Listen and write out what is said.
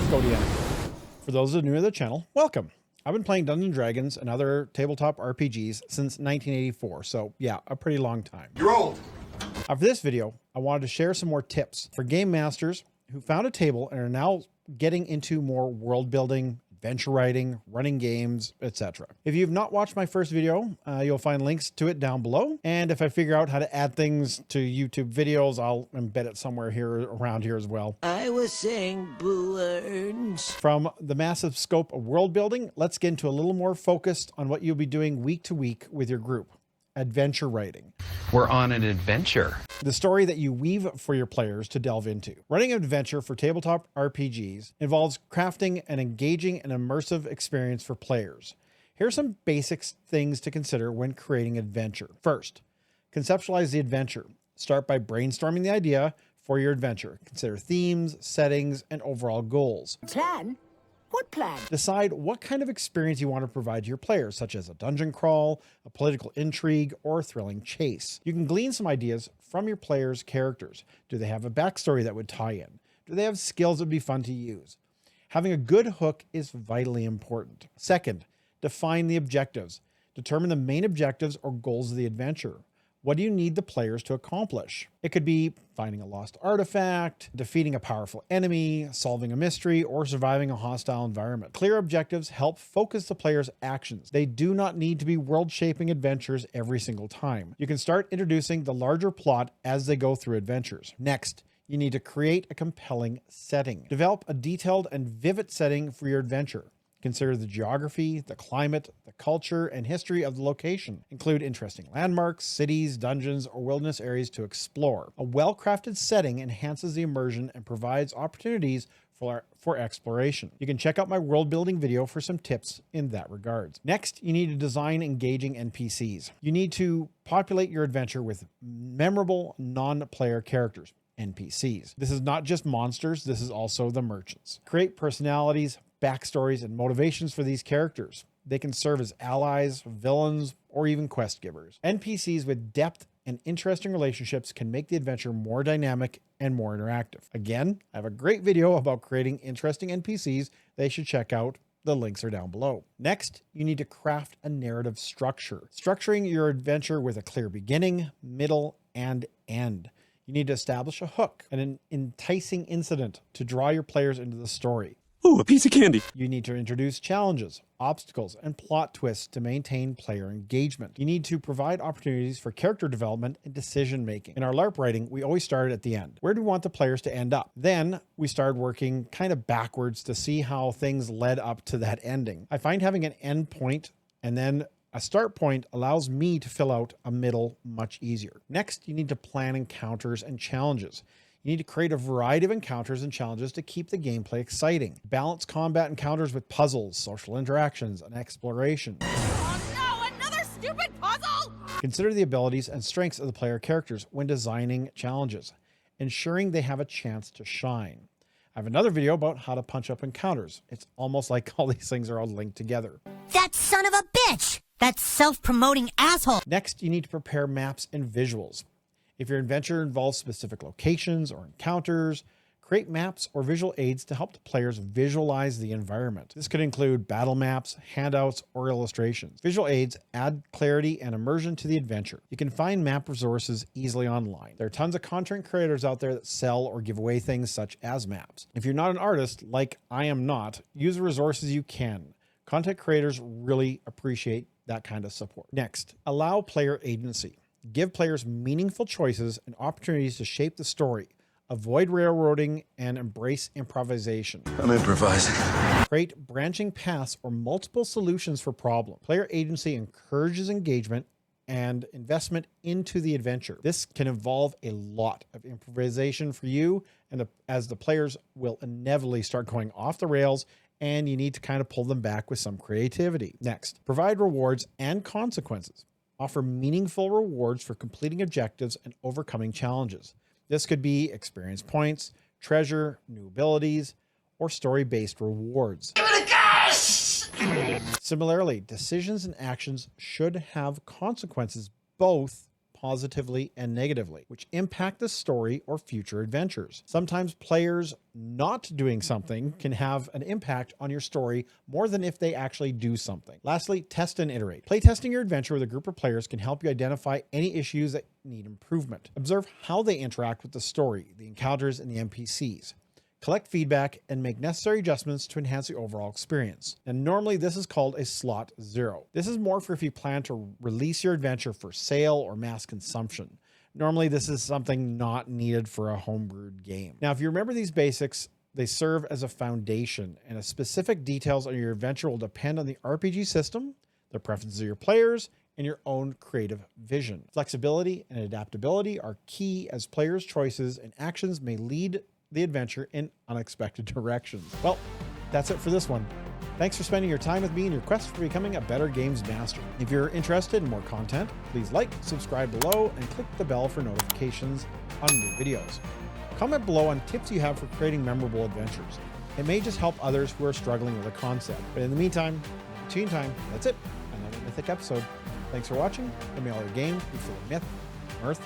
custodian. For those that are new to the channel, welcome. I've been playing Dungeons & Dragons and other tabletop RPGs since 1984, so yeah, a pretty long time. You're old. For this video, I wanted to share some more tips for game masters who found a table and are now getting into more world building, adventure writing, running games, etc. If you've not watched my first video, you'll find links to it down below. And if I figure out how to add things to YouTube videos, I'll embed it somewhere here around here as well. I was saying balloons. From the massive scope of world building, let's get into a little more focused on what you'll be doing week to week with your group. Adventure writing. We're on an adventure. The story that you weave for your players to delve into. Running an adventure for tabletop RPGs involves crafting an engaging and immersive experience for players. Here are some basic things to consider when creating adventure. First, conceptualize the adventure. Start by brainstorming the idea for your adventure. Consider themes, settings, and overall goals. Plan? What plan? Decide what kind of experience you want to provide to your players, such as a dungeon crawl, a political intrigue, or a thrilling chase. You can glean some ideas from your players' characters. Do they have a backstory that would tie in? Do they have skills that would be fun to use? Having a good hook is vitally important. Second, define the objectives. Determine the main objectives or goals of the adventure. What do you need the players to accomplish? It could be finding a lost artifact, defeating a powerful enemy, solving a mystery, or surviving a hostile environment. Clear objectives help focus the players' actions. They do not need to be world-shaping adventures every single time. You can start introducing the larger plot as they go through adventures. Next, you need to create a compelling setting. Develop a detailed and vivid setting for your adventure. Consider the geography, the climate, the culture, and history of the location. Include interesting landmarks, cities, dungeons, or wilderness areas to explore. A well-crafted setting enhances the immersion and provides opportunities for exploration. You can check out my world building video for some tips in that regard. Next, you need to design engaging NPCs. You need to populate your adventure with memorable non-player characters. NPCs. This is not just monsters, this is also the merchants. Create personalities, backstories, and motivations for these characters. They can serve as allies, villains, or even quest givers. NPCs with depth and interesting relationships can make the adventure more dynamic and more interactive. Again, I have a great video about creating interesting NPCs that you should check out. The links are down below. Next, you need to craft a narrative structure. Structuring your adventure with a clear beginning, middle, and end. You need to establish a hook and an enticing incident to draw your players into the story. Ooh, a piece of candy. You need to introduce challenges, obstacles, and plot twists to maintain player engagement. You need to provide opportunities for character development and decision making. In our LARP writing, we always started at the end. Where do we want the players to end up? Then we started working kind of backwards to see how things led up to that ending. I find having an end point and then a start point allows me to fill out a middle much easier. Next, you need to plan encounters and challenges. You need to create a variety of encounters and challenges to keep the gameplay exciting. Balance combat encounters with puzzles, social interactions, and exploration. Oh no, another stupid puzzle! Consider the abilities and strengths of the player characters when designing challenges, ensuring they have a chance to shine. I have another video about how to punch up encounters. It's almost like all these things are all linked together. That son of a bitch! That self-promoting asshole! Next, you need to prepare maps and visuals. If your adventure involves specific locations or encounters, create maps or visual aids to help the players visualize the environment. This could include battle maps, handouts, or illustrations. Visual aids add clarity and immersion to the adventure. You can find map resources easily online. There are tons of content creators out there that sell or give away things such as maps. If you're not an artist, like I am not, use the resources you can. Content creators really appreciate that kind of support. Next, allow player agency. Give players meaningful choices and opportunities to shape the story. Avoid railroading and embrace improvisation. I'm improvising. Create branching paths or multiple solutions for problems. Player agency encourages engagement and investment into the adventure. This can involve a lot of improvisation for you, and as the players will inevitably start going off the rails, and you need to kind of pull them back with some creativity. Next, provide rewards and consequences. Offer meaningful rewards for completing objectives and overcoming challenges. This could be experience points, treasure, new abilities, or story-based rewards. Give it a guess! Similarly, decisions and actions should have consequences, both positively and negatively, which impact the story or future adventures. Sometimes players not doing something can have an impact on your story more than if they actually do something. Lastly, test and iterate. Playtesting your adventure with a group of players can help you identify any issues that need improvement. Observe how they interact with the story, the encounters, and the NPCs. Collect feedback and make necessary adjustments to enhance the overall experience. And normally this is called a slot 0. This is more for if you plan to release your adventure for sale or mass consumption. Normally this is something not needed for a homebrewed game. Now, if you remember these basics, they serve as a foundation, and the specific details on your adventure will depend on the RPG system, the preferences of your players, and your own creative vision. Flexibility and adaptability are key, as players' choices and actions may lead the adventure in unexpected directions. Well, that's it for this one. Thanks for spending your time with me in your quest for becoming a better games master. If you're interested in more content, please like, subscribe below, and click the bell for notifications on new videos. Comment below on tips you have for creating memorable adventures. It may just help others who are struggling with a concept. But in the meantime, tune time, that's it. Another Mythic episode. Thanks for watching, and may all your games be full of myth, mirth,